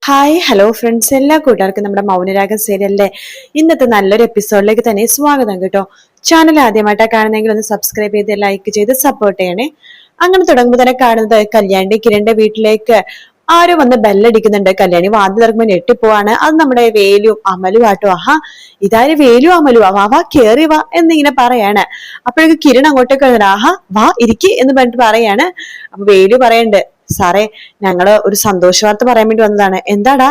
Hi hello friends, എല്ലാ കൂട്ടുകാർക്കും നമ്മുടെ മൗനരാഗം സീരിയലിന്റെ ഇന്നത്തെ നല്ലൊരു എപ്പിസോഡിലേക്ക് തന്നെ സ്വാഗതം കേട്ടോ. ചാനൽ ആദ്യമായിട്ടാണ് കാണുന്നെങ്കിൽ ഒന്ന് സബ്സ്ക്രൈബ് ചെയ്ത് ലൈക്ക് ചെയ്ത് സപ്പോർട്ട് ചെയ്യണേ. അങ്ങനെ തുടങ്ങുമ്പോൾ തന്നെ കാണുന്നത് കല്യാണി കിരണിന്റെ വീട്ടിലേക്ക് ആരോ വന്ന് ബെല്ലടിക്കുന്നുണ്ട്. കല്യാണി വാതിൽ തുറക്കുമ്പോൾ ഞെട്ടിപ്പോവാണ്. അത് നമ്മുടെ വേലു അമലു ആട്ടോ. ആഹാ, ഇതാര് വേലു അമലു, വാ വാ കേറി വാ എന്നിങ്ങനെ പറയാണ്. അപ്പോഴേക്ക് കിരൺ അങ്ങോട്ടേക്ക് വരുന്നുണ്ട്. ആഹാ വാ ഇരിക്കി എന്ന് പറഞ്ഞിട്ട് പറയാണ്. അപ്പൊ വേലു പറയണ്ട്, സാറേ ഞങ്ങള് ഒരു സന്തോഷ വാർത്ത പറയാൻ വേണ്ടി വന്നതാണ്. എന്താടാ?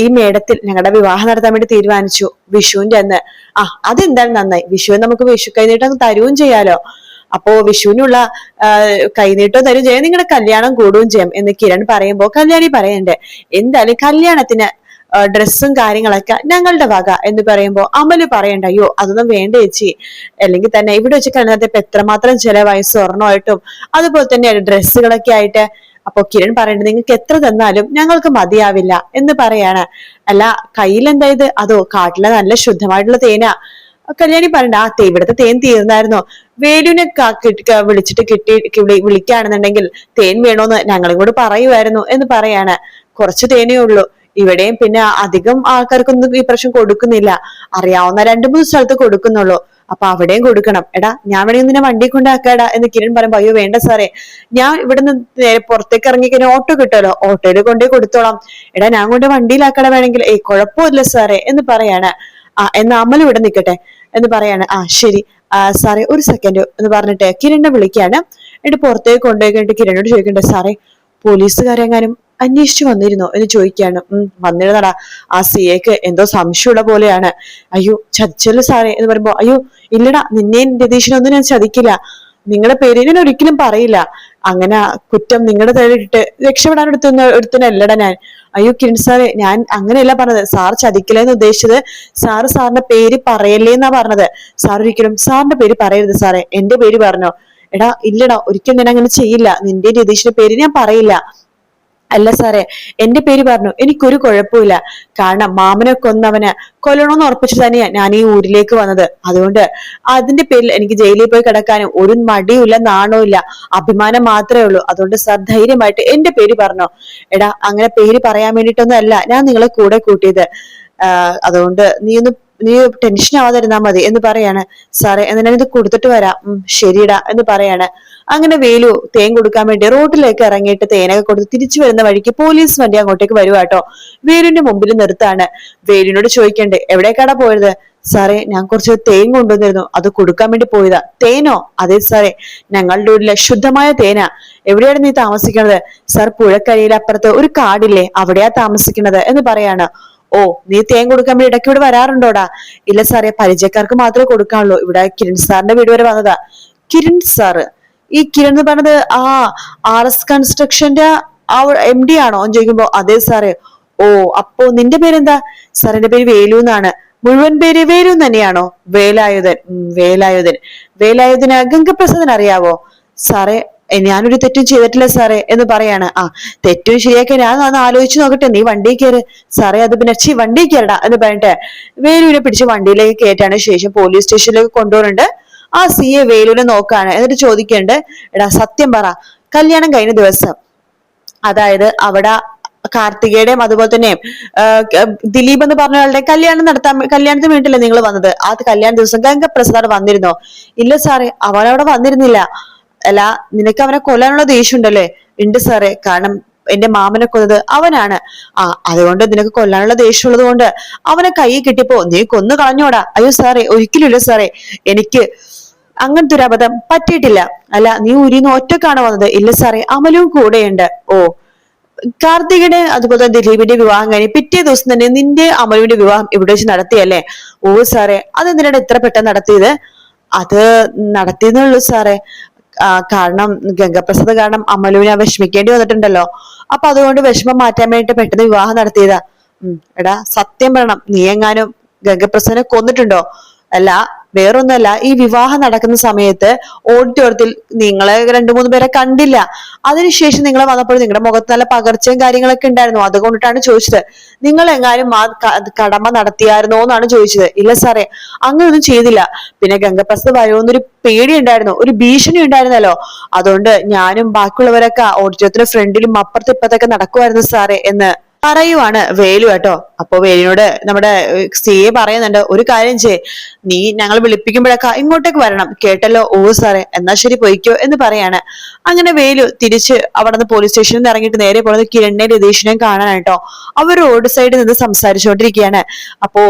ഈ മേടത്തിൽ ഞങ്ങളുടെ വിവാഹം നടത്താൻ വേണ്ടി തീരുമാനിച്ചു, വിഷുവിന്റെ അന്ന്. അതെന്തായാലും നന്നായി. വിഷുവിന് നമുക്ക് വിഷു കൈനീട്ടം തരുകയും ചെയ്യാലോ. അപ്പോ വിഷുവിനുള്ള കൈനീട്ടം തരും ചെയ്യാം, നിങ്ങളുടെ കല്യാണം കൂടുകയും ചെയ്യാം എന്ന് കിരൺ പറയുമ്പോ കല്യാണി പറയണ്ട്, എന്തായാലും കല്യാണത്തിന് ഡ്രസ്സും കാര്യങ്ങളൊക്കെ ഞങ്ങളുടെ വക എന്ന് പറയുമ്പോ അമല് പറയണ്ട, അയ്യോ അതൊന്നും വേണ്ട ചേച്ചി, അല്ലെങ്കിൽ തന്നെ ഇവിടെ വെച്ച് കല്യാണത്തെ ഇപ്പൊ എത്രമാത്രം ചിലവായി, സ്വർണ്ണമായിട്ടും അതുപോലെ തന്നെ ഡ്രസ്സുകളൊക്കെ ആയിട്ട്. അപ്പൊ കിരൺ പറയണ്ടത്, നിങ്ങൾക്ക് എത്ര തന്നാലും ഞങ്ങൾക്ക് മതിയാവില്ല എന്ന് പറയാണ്. അല്ല കയ്യിൽ എന്തായത്, അതോ കാട്ടിലെ നല്ല ശുദ്ധമായിട്ടുള്ള തേനാ? കല്യാണി പറയണ്ട, ഇവിടുത്തെ തേൻ തീർന്നായിരുന്നോ? വേലുവിനെ വിളിച്ചിട്ട് വിളിക്കുകയാണെന്നുണ്ടെങ്കിൽ തേൻ വേണോന്ന് ഞങ്ങളും കൂടെ പറയുമായിരുന്നു എന്ന് പറയാണ്. കുറച്ച് തേനേ ഉള്ളൂ ഇവിടെയും, പിന്നെ അധികം ആൾക്കാർക്കൊന്നും ഈ പ്രശ്നം കൊടുക്കുന്നില്ല, അറിയാവുന്ന 2-3 സ്ഥലത്ത് കൊടുക്കുന്നുള്ളൂ. അപ്പൊ അവിടെയും കൊടുക്കണം. എടാ ഞാൻ വേണമെങ്കിൽ നിന്നെ വണ്ടി കൊണ്ടാക്കാടാ എന്ന് കിരൺ പറയുമ്പോ, അയ്യോ വേണ്ട സാറേ, ഞാൻ ഇവിടുന്ന് നേരെ പുറത്തേക്ക് ഇറങ്ങിക്കഴിഞ്ഞാൽ ഓട്ടോ കിട്ടുമല്ലോ, ഓട്ടോയിൽ കൊണ്ടേ കൊടുത്തോളാം. എടാ ഞാൻ കൊണ്ട് വണ്ടിയിലാക്കട വേണമെങ്കിൽ, കുഴപ്പമില്ല സാറേ എന്ന് പറയാണ്. എന്നാ അമൽ ഇവിടെ നിൽക്കട്ടെ എന്ന് പറയാണ്. ശരി സാറേ ഒരു സെക്കൻഡ് എന്ന് പറഞ്ഞിട്ട് കിരണിനെ വിളിക്കാണ്. എന്നിട്ട് പുറത്തേക്ക് കൊണ്ടുപോയി കഴിഞ്ഞിട്ട് കിരണിനോട് ചോദിക്കണ്ടേ, സാറേ പോലീസുകാരെങ്ങാനും അന്വേഷിച്ചു വന്നിരുന്നോ എന്ന് ചോദിക്കാണ്. വന്നിരുന്നടാ, ആ സിഎക്ക് എന്തോ സംശയമുള്ള പോലെയാണ്. അയ്യോ ചതിച്ചല്ലോ സാറേ എന്ന് പറയുമ്പോ, അയ്യോ ഇല്ലടാ, നിന്നെയും രതീഷിനൊന്നും ഞാൻ ചതിക്കില്ല, നിങ്ങളുടെ പേര് ഞാൻ ഒരിക്കലും പറയില്ല, അങ്ങനെ കുറ്റം നിങ്ങളുടെ തലയിലിട്ട് രക്ഷപ്പെടാൻ ഒരുത്തനല്ലടാ ഞാൻ. അയ്യോ കിരൺ സാറേ, ഞാൻ അങ്ങനെയല്ല പറഞ്ഞത്, സാർ ചതിക്കില്ലെന്ന് ഉദ്ദേശിച്ചത്, സാറിന്റെ പേര് പറയല്ലേ എന്നാ പറഞ്ഞത്. സാർ ഒരിക്കലും സാറിന്റെ പേര് പറയരുത് സാറേ, എന്റെ പേര് പറഞ്ഞോ. എടാ ഇല്ലടാ, ഒരിക്കലും ഞാൻ അങ്ങനെ ചെയ്യില്ല, നിന്റെ രതീഷിന്റെ പേര് ഞാൻ പറയില്ല. അല്ല സാറേ, എന്റെ പേര് പറഞ്ഞു, എനിക്കൊരു കുഴപ്പമില്ല, കാരണം മാമനെ കൊന്നവന് കൊല്ലണമെന്ന് ഉറപ്പിച്ചു തന്നെയാ ഞാൻ ഈ ഊരിലേക്ക് വന്നത്. അതുകൊണ്ട് അതിന്റെ പേരിൽ എനിക്ക് ജയിലിൽ പോയി കിടക്കാനും ഒരു മടിയുമില്ല, നാണവുമില്ല, അഭിമാനം മാത്രമേ ഉള്ളൂ. അതുകൊണ്ട് സാർ ധൈര്യമായിട്ട് എന്റെ പേര് പറഞ്ഞോ. എടാ അങ്ങനെ പേര് പറയാൻ വേണ്ടിയിട്ടൊന്നും അല്ല ഞാൻ നിങ്ങളെ കൂടെ കൂട്ടിയത്, അതുകൊണ്ട് നീ ടെൻഷൻ ആവാതിരുന്നാ മതി എന്ന് പറയാണ്. സാറേ എന്നാ ഇത് കൊടുത്തിട്ട് വരാം. ശരിടാ എന്ന് പറയാണ്. അങ്ങനെ വേലു തേൻ കൊടുക്കാൻ വേണ്ടി റോഡിലേക്ക് ഇറങ്ങിയിട്ട് തേനൊക്കെ കൊടുത്ത് തിരിച്ചു വരുന്ന വഴിക്ക് പോലീസ് വണ്ടി അങ്ങോട്ടേക്ക് വരുവാട്ടോ. വേലുവിന്റെ മുമ്പിൽ നിർത്താണ്. വേലുവിനോട് ചോദിക്കണ്ടേ, എവിടേക്കാടാ പോയത്? സാറേ ഞാൻ കുറച്ച് തേൻ കൊണ്ടുവന്നിരുന്നു, അത് കൊടുക്കാൻ വേണ്ടി പോയതാ. തേനോ? അതെ സാറേ, ഞങ്ങളുടെ ഊരിലെ ശുദ്ധമായ തേനാ. എവിടെയാണ് നീ താമസിക്കുന്നത്? സാർ പുഴക്കരയിൽ അപ്പുറത്ത് ഒരു കാടില്ലേ, അവിടെയാ താമസിക്കുന്നത് എന്ന് പറയാണ്. ഓ, നീ തേൻ കൊടുക്കാൻ വേണ്ടി ഇടയ്ക്ക് ഇവിടെ വരാറുണ്ടോടാ? ഇല്ല സാറേ, പരിചയക്കാർക്ക് മാത്രമേ കൊടുക്കാനുള്ളൂ, ഇവിടെ കിരൺ സാറിന്റെ വീട് വരെ വന്നതാ. കിരൺ സാറ്? ഈ കിരൺ എന്ന് പറഞ്ഞത് RS കൺസ്ട്രക്ഷന്റെ MD ആണോ എന്ന് ചോദിക്കുമ്പോ, അതെ സാറേ. ഓ, അപ്പോ നിന്റെ പേരെന്താ? സാർ എന്റെ പേര് വേലു എന്നാണ്. മുഴുവൻ പേര് വേലു തന്നെയാണോ? വേലായുധൻ. വേലായുധന് ഗംഗപ്രസാദൻ അറിയാവോ? സാറേ ഞാനൊരു തെറ്റും ചെയ്തിട്ടില്ല സാറേ എന്ന് പറയാണ്. തെറ്റും ശരിയാക്കി ഞാൻ ഒന്ന് ആലോചിച്ച് നോക്കട്ടെ, നീ വണ്ടി കയറ്. സാറേ അത് പിന്നെ വണ്ടി കയറടാ എന്ന് പറഞ്ഞിട്ട് വേലുവിനെ പിടിച്ച് വണ്ടിയിലേക്ക് കയറ്റാണ്. ശേഷം പോലീസ് സ്റ്റേഷനിലേക്ക് കൊണ്ടുപോകുന്നുണ്ട്. ആ CA വേലുവിനെ നോക്കാണ്. എന്നിട്ട് ചോദിക്കണ്ട്, എടാ സത്യം പറ, കല്യാണം കഴിഞ്ഞ ദിവസം, അതായത് അവിടെ കാർത്തികയുടെയും അതുപോലെ തന്നെ ദിലീപ് എന്ന് പറഞ്ഞ ആളുടെ കല്യാണത്തിന് വേണ്ടിയില്ലേ നിങ്ങൾ വന്നത്? ആ കല്യാണ ദിവസം ഗംഗപ്രസാദ് വന്നിരുന്നോ? ഇല്ല സാറേ, അവൻ അവിടെ വന്നിരുന്നില്ല. അല്ല നിനക്ക് അവനെ കൊല്ലാനുള്ള ദേഷ്യം ഉണ്ടല്ലേ? ഉണ്ട് സാറേ, കാരണം എന്റെ മാമനെ കൊന്നത് അവനാണ്. അതുകൊണ്ട് നിനക്ക് കൊല്ലാനുള്ള ദേഷ്യം ഉള്ളത് കൊണ്ട് അവനെ കൈ കിട്ടിയപ്പോ നീ കൊന്നു കളഞ്ഞോടാ? അയ്യോ സാറേ, ഒരിക്കലും ഇല്ല സാറേ, എനിക്ക് അങ്ങനത്തെ ഒരു അബദ്ധം പറ്റിയിട്ടില്ല. അല്ല നീ ഉരിന്ന് ഒറ്റക്കാണ് വന്നത്? ഇല്ല സാറേ, അമലും കൂടെയുണ്ട്. ഓ, കാർത്തികയുടെ അതുപോലെ ദിലീപിന്റെ വിവാഹം കഴിഞ്ഞ് പിറ്റേ ദിവസം തന്നെ നിന്റെ അമലുവിന്റെ വിവാഹം ഇവിടെ വെച്ച് നടത്തിയല്ലേ? ഓ സാറേ, അതെന്തിനാണ് ഇത്ര പെട്ടെന്ന് നടത്തിയത്? അത് നടത്തിയെന്നുള്ളൂ സാറേ, കാരണം ഗംഗപ്രസാദ് കാരണം അമലുവിനെ വിഷമിക്കേണ്ടി വന്നിട്ടുണ്ടല്ലോ, അപ്പൊ അതുകൊണ്ട് വിഷമം മാറ്റാൻ വേണ്ടിട്ട് പെട്ടെന്ന് വിവാഹം നടത്തിയതാ. എടാ സത്യം പറയണം, നീ എങ്ങാനും ഗംഗപ്രസാദിനെ കൊന്നിട്ടുണ്ടോ? അല്ല വേറൊന്നല്ല, ഈ വിവാഹം നടക്കുന്ന സമയത്ത് ഓഡിറ്റോറിയത്തിൽ നിങ്ങളെ 2-3 പേരെ കണ്ടില്ല. അതിനുശേഷം നിങ്ങൾ വന്നപ്പോൾ നിങ്ങളുടെ മുഖത്ത് നല്ല പകർച്ചയും കാര്യങ്ങളൊക്കെ ഉണ്ടായിരുന്നു, അതുകൊണ്ടിട്ടാണ് ചോദിച്ചത്. നിങ്ങൾ എങ്ങാനും കടമ നടത്തിയായിരുന്നോ എന്നാണ് ചോദിച്ചത്. ഇല്ല സാറേ, അങ്ങനൊന്നും ചെയ്തില്ല. പിന്നെ ഗംഗപ്രസാദ് വരുമെന്നൊരു പേടി ഉണ്ടായിരുന്നു, ഒരു ഭീഷണി ഉണ്ടായിരുന്നല്ലോ, അതുകൊണ്ട് ഞാനും ബാക്കിയുള്ളവരൊക്കെ ഓഡിറ്റോറിയത്തിന്റെ ഫ്രണ്ടിലും അപ്പുറത്തും ഇപ്പുറത്തൊക്കെ നടക്കുമായിരുന്നു സാറേ എന്ന് പറയുവാണ് വേലു കേട്ടോ. അപ്പൊ വേലുവിനോട് നമ്മുടെ സി എ പറയുന്നുണ്ട്, ഒരു കാര്യം ചെയ്യ്, നീ ഞങ്ങൾ വിളിപ്പിക്കുമ്പോഴൊക്കെ ഇങ്ങോട്ടേക്ക് വരണം, കേട്ടല്ലോ? ഓ സാറേ, എന്നാ ശരി പോയിക്കോ എന്ന് പറയാണ്. അങ്ങനെ വേലു തിരിച്ച് അവിടെ നിന്ന് പോലീസ് സ്റ്റേഷനിൽ നിന്ന് ഇറങ്ങിയിട്ട് നേരെ പോകുന്നത് കിരണിനെയും രതീഷിനെയും കാണാനായിട്ടോ. അവർ റോഡ് സൈഡിൽ നിന്ന് സംസാരിച്ചുകൊണ്ടിരിക്കുകയാണ്. അപ്പോ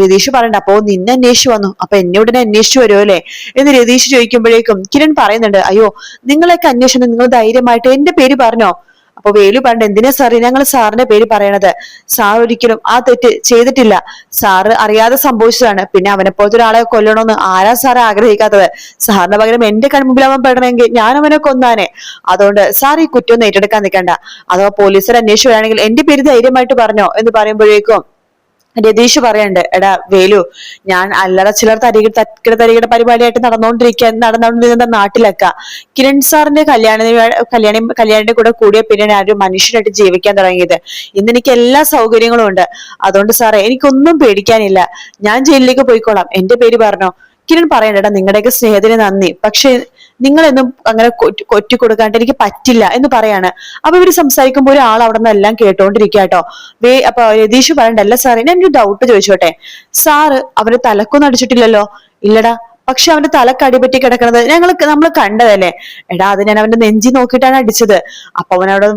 രതീഷ് പറയണ്ട, അപ്പോ നിന്നെ അന്വേഷിച്ചു വന്നു, അപ്പൊ എന്നെ ഉടനെ അന്വേഷിച്ചു വരുമല്ലേ എന്ന് രതീഷ് ചോദിക്കുമ്പോഴേക്കും കിരൺ പറയുന്നുണ്ട്, അയ്യോ നിങ്ങളൊക്കെ അന്വേഷണം നിങ്ങൾ ധൈര്യമായിട്ട് എന്റെ പേര് പറഞ്ഞോ. അപ്പൊ വേലു പറഞ്ഞ, എന്തിനാ സാറ് ഞങ്ങൾ സാറിന്റെ പേര് പറയണത്? സാർ ഒരിക്കലും ആ തെറ്റ് ചെയ്തിട്ടില്ല, സാറ് അറിയാതെ സംഭവിച്ചതാണ്. പിന്നെ അവനെ പോലത്തെ ഒരാളെ കൊല്ലണമെന്ന് ആരാ സാറ് ആഗ്രഹിക്കാത്തത്? സാറിന് പകരം എന്റെ കൺമുമ്പിൽ അവൻ പെടണമെങ്കിൽ ഞാൻ അവനെ കൊന്നാനെ. അതുകൊണ്ട് സാർ ഈ കുറ്റം ഏറ്റെടുക്കാൻ നിൽക്കണ്ട, അഥവാ പോലീസുകാർ അന്വേഷിക്കുകയാണെങ്കിൽ എന്റെ പേര് ധൈര്യമായിട്ട് പറഞ്ഞോ എന്ന് പറയുമ്പോഴേക്കും രതീഷ് പറയണ്ട്, എടാ വേലു, ഞാൻ അല്ലറ ചിലർ തരികിട പരിപാടിയായിട്ട് നടന്നുകൊണ്ടിരുന്ന നാട്ടിലൊക്കെ കിരൺ സാറിന്റെ കല്യാണിന്റെ കൂടെ കൂടിയ പിന്നെ ഞാൻ ഒരു മനുഷ്യനായിട്ട് ജീവിക്കാൻ തുടങ്ങിയത്. ഇന്ന് എനിക്ക് എല്ലാ സൗകര്യങ്ങളും ഉണ്ട്. അതുകൊണ്ട് സാറേ എനിക്കൊന്നും പേടിക്കാനില്ല, ഞാൻ ജയിലിലേക്ക് പോയിക്കോളാം, എന്റെ പേര് പറഞ്ഞോ. കിരൺ പറയണ്ടേടാ, നിങ്ങളുടെയൊക്കെ സ്നേഹത്തിന് നന്ദി, പക്ഷെ നിങ്ങളെന്നും അങ്ങനെ കൊറ്റി കൊടുക്കാണ്ട് എനിക്ക് പറ്റില്ല എന്ന് പറയാണ്. അപ്പൊ ഇവര് സംസാരിക്കുമ്പോൾ ഒരാൾ അവിടെ നിന്ന് എല്ലാം കേട്ടോണ്ടിരിക്കാട്ടോ. അപ്പൊ രതീഷ് പറയണ്ടല്ല സാറേ, ഞാൻ ഒരു ഡൗട്ട് ചോദിച്ചോട്ടെ, സാറ് അവര് തലക്കൊന്നും അടിച്ചിട്ടില്ലല്ലോ? ഇല്ലടാ, പക്ഷെ അവന്റെ തലക്ക് അടിപറ്റി കിടക്കുന്നത് നമ്മൾ കണ്ടതല്ലേ? എടാ, അത് ഞാൻ അവന്റെ നെഞ്ചി നോക്കിയിട്ടാണ് അടിച്ചത്. അപ്പൊ അവൻ അവിടെ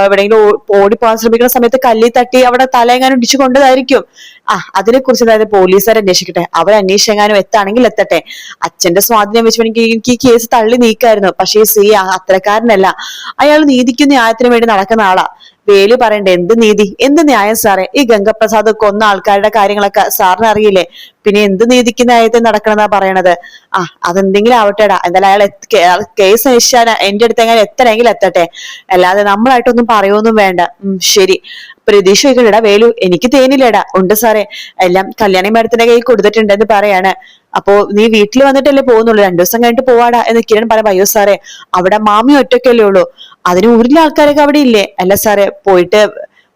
എവിടെയെങ്കിലും ഓടിപ്പോകാൻ ശ്രമിക്കുന്ന സമയത്ത് കല്ലി തട്ടി അവിടെ തലയെങ്ങാനും ഇടിച്ചു കൊണ്ടതായിരിക്കും. അതിനെ കുറിച്ച് അതായത് പോലീസുകാർ അന്വേഷിക്കട്ടെ, അവർ അന്വേഷിച്ചെങ്ങാനും എത്താണെങ്കിൽ എത്തട്ടെ. അച്ഛന്റെ സ്വാധീനം വെച്ച് എനിക്ക് ഈ കേസ് തള്ളി നീക്കായിരുന്നു. പക്ഷേ സി അത്രക്കാരനല്ല, അയാൾ നീതിക്കും ന്യായത്തിനും വേണ്ടി നടക്കുന്ന ആളാ. വേലു പറയണ്ടേ, എന്ത് നീതി എന്ത് ന്യായം സാറേ? ഈ ഗംഗപ്രസാദ് കൊന്ന ആൾക്കാരുടെ കാര്യങ്ങളൊക്കെ സാറിന് അറിയില്ലേ? പിന്നെ എന്ത് നീതിക്ക് ന്യായത്തിൽ നടക്കണമെന്നാ പറയണത്? അതെന്തെങ്കിലും ആവട്ടെടാ, എന്തായാലും അയാൾ കേസ് അന്വേഷിച്ചാൽ എന്റെ അടുത്ത് എങ്ങനെ എത്തണമെങ്കിൽ എത്തട്ടെ, അല്ലാതെ നമ്മളായിട്ടൊന്നും പറയൊന്നും വേണ്ട. ശരി. പ്രതീക്ഷ ചോദിക്കണ്ടടാ വേലു, എനിക്ക് തേനില്ലേടാ? ഉണ്ട് സാറേ, എല്ലാം കല്യാണി മാഡത്തിന്റെ കയ്യിൽ കൊടുത്തിട്ടുണ്ടെന്ന് പറയാണ്. അപ്പോ നീ വീട്ടിൽ വന്നിട്ടല്ലേ പോകുന്നുള്ളൂ, 2 ദിവസം കഴിഞ്ഞിട്ട് പോവാടാ എന്ന് കിരൺ പറയാം. അയ്യോ സാറേ, അവിടെ മാമി ഒറ്റയ്ക്കല്ലേ ഉള്ളൂ, അതിന് ഊരിലെ ആൾക്കാരൊക്കെ അവിടെ ഇല്ലേ? അല്ല സാറേ, പോയിട്ട്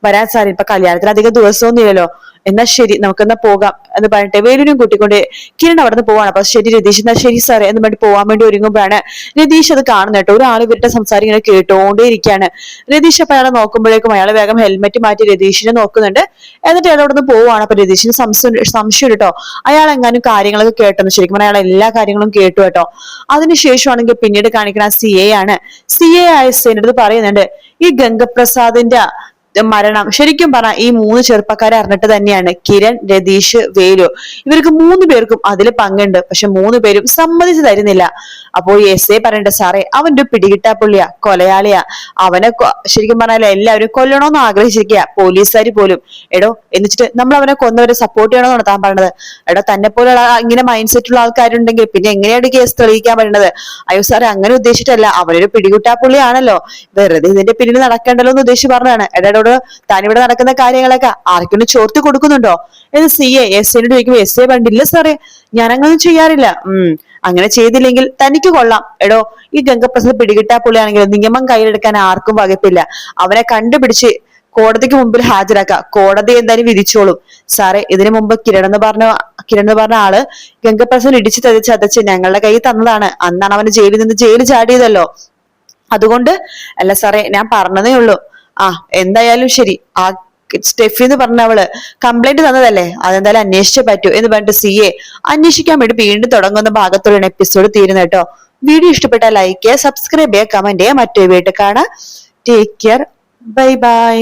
വരാൻ സാറേ, ഇപ്പൊ കല്യാണത്തിന് അധികം ദിവസമൊന്നും ഇല്ലല്ലോ. എന്നാ ശരി, നമുക്കെന്നാ പോകാം എന്ന് പറഞ്ഞിട്ട് വേലുവിനും കൂട്ടിക്കൊണ്ട് കിരൺ അവിടെ നിന്ന് പോവാണ്. അപ്പൊ ശരി രതീഷ്, എന്നാ ശരി സാറേ എന്ന് പറഞ്ഞിട്ട് പോവാൻ വേണ്ടി ഒരുങ്ങുമ്പോഴാണ് രതീഷ് അത് കാണുന്ന കേട്ടോ. ഒരാൾ ഇവരുടെ സംസാരം ഇങ്ങനെ കേട്ടോണ്ടേ ഇരിക്കുകയാണ്. രതീഷ് അപ്പൊ അയാളെ നോക്കുമ്പോഴേക്കും അയാൾ വേഗം ഹെൽമെറ്റ് മാറ്റി രതീഷിനെ നോക്കുന്നുണ്ട്. എന്നിട്ട് അയാൾ അവിടെ നിന്ന് പോവാണ്. അപ്പൊ രതീഷിന് സംശയം കേട്ടോ, അയാൾ എങ്ങാനും കാര്യങ്ങളൊക്കെ കേട്ടെന്ന്. ശരിക്കും പറഞ്ഞാൽ അയാൾ എല്ലാ കാര്യങ്ങളും കേട്ടു കേട്ടോ. അതിനുശേഷമാണെങ്കിൽ പിന്നീട് കാണിക്കുന്ന സി എ ആണ്. സി എ ആയ എന്റെ അടുത്ത് പറയുന്നുണ്ട്, ഈ ഗംഗപ്രസാദിന്റെ മരണം ശരിക്കും പറഞ്ഞാൽ ഈ 3 ചെറുപ്പക്കാരെ അറിഞ്ഞിട്ട് തന്നെയാണ്. കിരൺ, രതീഷ്, വേലു, ഇവർക്ക് 3 പേർക്കും അതിൽ പങ്കുണ്ട്. പക്ഷെ 3 പേരും സമ്മതിച്ചു തരുന്നില്ല. അപ്പോ എസ് ഐ പറയണ്ട, സാറേ അവന്റെ പിടികിട്ടാ പുള്ളിയാ, കൊലയാളിയാ, അവനെ ശരിക്കും പറഞ്ഞാൽ എല്ലാവരും കൊല്ലണമെന്ന് ആഗ്രഹിച്ചിരിക്കുക, പോലീസുകാർ പോലും. എടോ, എന്നിട്ട് നമ്മൾ അവനെ കൊന്നവരെ സപ്പോർട്ട് ചെയ്യണമെന്നാണ് താൻ പറഞ്ഞത്? എടോ, തന്നെ പോലുള്ള ഇങ്ങനെ മൈൻഡ് സെറ്റ് ഉള്ള ആൾക്കാരുണ്ടെങ്കിൽ പിന്നെ എങ്ങനെയാണ് കേസ് തെളിയിക്കാൻ പറ്റുന്നത്? അയ്യോ സാറേ, അങ്ങനെ ഉദ്ദേശിച്ചിട്ടല്ല, അവനൊരു പിടികിട്ടാ പുള്ളിയാണല്ലോ, വെറുതെ ഇതിന്റെ പിന്നിൽ നടക്കേണ്ടല്ലോ എന്ന് ഉദ്ദേശിച്ച് പറഞ്ഞാണ്. എടോ, താനിവിടെ നടക്കുന്ന കാര്യങ്ങളൊക്കെ ആർക്കൊന്ന് ചോർത്തി കൊടുക്കുന്നുണ്ടോ എന്ന് സി എ എസ് ഐനോട് ചോദിക്കുമ്പോ എസ് ഐ പറഞ്ഞില്ല സാറേ, ഞാൻ അങ്ങനെ ചെയ്യാറില്ല. അങ്ങനെ ചെയ്തില്ലെങ്കിൽ തനിക്ക് കൊള്ളാം. എടോ, ഈ ഗംഗപ്രസാദ് പിടികിട്ടാ പുള്ളിയാണെങ്കിൽ നിയമം കയ്യിലെടുക്കാൻ ആർക്കും വകുപ്പില്ല. അവനെ കണ്ടുപിടിച്ച് കോടതിക്ക് മുമ്പിൽ ഹാജരാക്കാം, കോടതി എന്തായാലും വിധിച്ചോളും. സാറേ, ഇതിനു മുമ്പ് കിരൺ എന്ന് പറഞ്ഞ ആള് ഗംഗപ്രസാദ് ഇടിച്ച് ചതച്ച് ഞങ്ങളുടെ കയ്യിൽ തന്നതാണ്. അന്നാണ് അവന് ജയിലിൽ ചാടിയതല്ലോ. അതുകൊണ്ട് അല്ല സാറേ, ഞാൻ പറഞ്ഞതേ ഉള്ളൂ. എന്തായാലും ശരി, ആ സ്റ്റെഫി എന്ന് പറഞ്ഞവള് കംപ്ലൈന്റ് തന്നതല്ലേ, അതെന്തായാലും അന്വേഷിച്ചേ പറ്റൂ എന്ന് പറഞ്ഞിട്ട് സി എ അന്വേഷിക്കാൻ വേണ്ടി വീണ്ടും തുടങ്ങുന്ന ഭാഗത്തോടെയാണ് എപ്പിസോഡ് തീരുന്നത് കേട്ടോ. വീഡിയോ ഇഷ്ടപ്പെട്ടാൽ ലൈക്ക് ചെയ്യുക, സബ്സ്ക്രൈബ് ചെയ്യുക, കമന്റ് ചെയ്യുക. മറ്റൊരു വീട്ടിൽ കാണാം. Take care, bye bye.